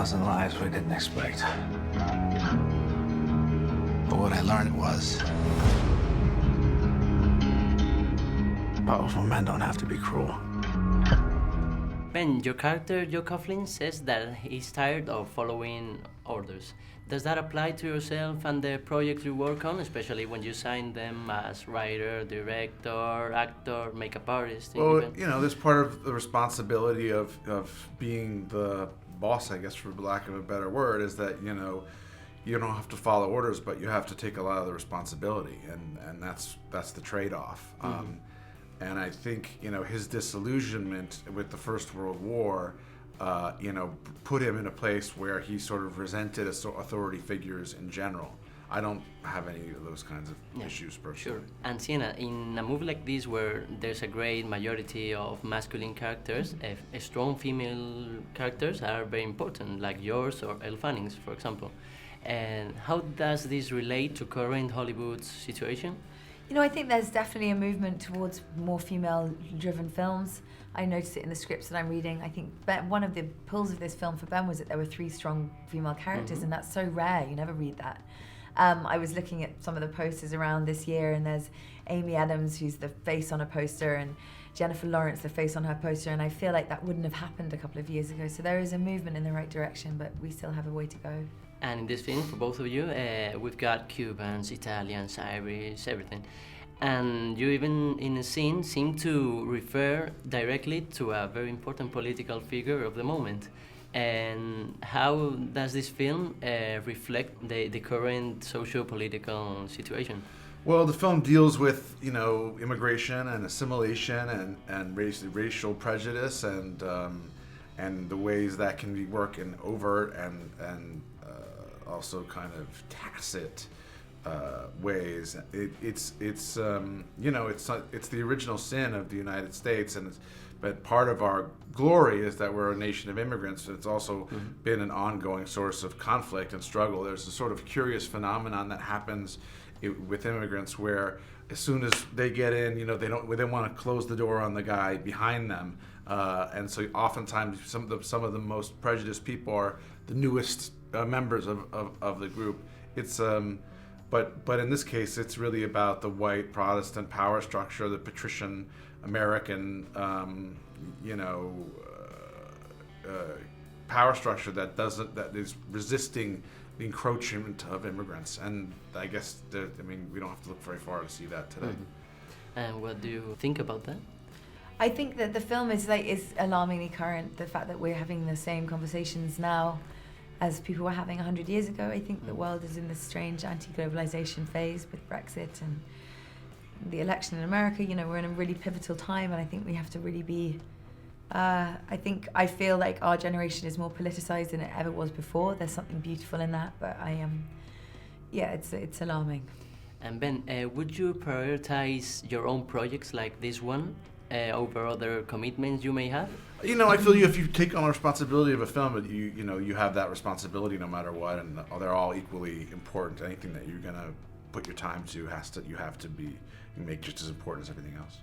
1,000 lives we didn't expect. But what I learned was powerful men don't have to be cruel. Ben, your character, Joe Coughlin, says that he's tired of following orders. Does that apply to yourself and the projects you work on, especially when you sign them as writer, director, actor, makeup artist? Well, even? you know, there's part of the responsibility of being the boss, I guess, for lack of a better word, is that, you know, you don't have to follow orders, but you have to take a lot of the responsibility, and that's the trade-off. Mm-hmm. And I think, you know, his disillusionment with the First World War, you know, put him in a place where he sort of resented authority figures in general. I don't have any of those kinds of issues personally. Sure. And Sienna, in a movie like this where there's a great majority of masculine characters, strong female characters are very important, like yours or Elle Fanning's, for example. And how does this relate to current Hollywood's situation? You know, I think there's definitely a movement towards more female-driven films. I noticed it in the scripts that I'm reading. I think one of the pulls of this film for Ben was that there were 3 strong female characters, and that's so rare. You never read that. I was looking at some of the posters around this year, and there's Amy Adams, who's the face on a poster, and Jennifer Lawrence, the face on her poster, and I feel like that wouldn't have happened a couple of years ago. So there is a movement in the right direction, but we still have a way to go. And in this film, for both of you, we've got Cubans, Italians, Irish, everything. And you even, in a scene, seem to refer directly to a very important political figure of the moment. And how does this film reflect the current socio-political situation? Well, the film deals with, you know, immigration and assimilation and racial prejudice and the ways that can be work in overt and also kind of tacit ways. It's you know, it's the original sin of the United States, but part of our glory is that we're a nation of immigrants. It's also been an ongoing source of conflict and struggle. There's a sort of curious phenomenon that happens with immigrants where as soon as they get in, you know, they want to close the door on the guy behind them, and so oftentimes some of the most prejudiced people are the newest members of the group. It's but in this case, it's really about the white Protestant power structure, the patrician American, you know, power structure that is resisting the encroachment of immigrants. And I guess we don't have to look very far to see that today. And what do you think about that? I think that the film is alarmingly current. The fact that we're having the same conversations now as people were having 100 years ago. I think the world is in this strange anti-globalization phase with Brexit and the election in America. You know, we're in a really pivotal time, and I think we have to really be. I feel like our generation is more politicized than it ever was before. There's something beautiful in that, but it's alarming. And Ben, would you prioritize your own projects like this one over other commitments you may have? You know, I feel if you take on the responsibility of a film, you have that responsibility no matter what, and they're all equally important. Anything that you're gonna put your time to you have to make just as important as everything else.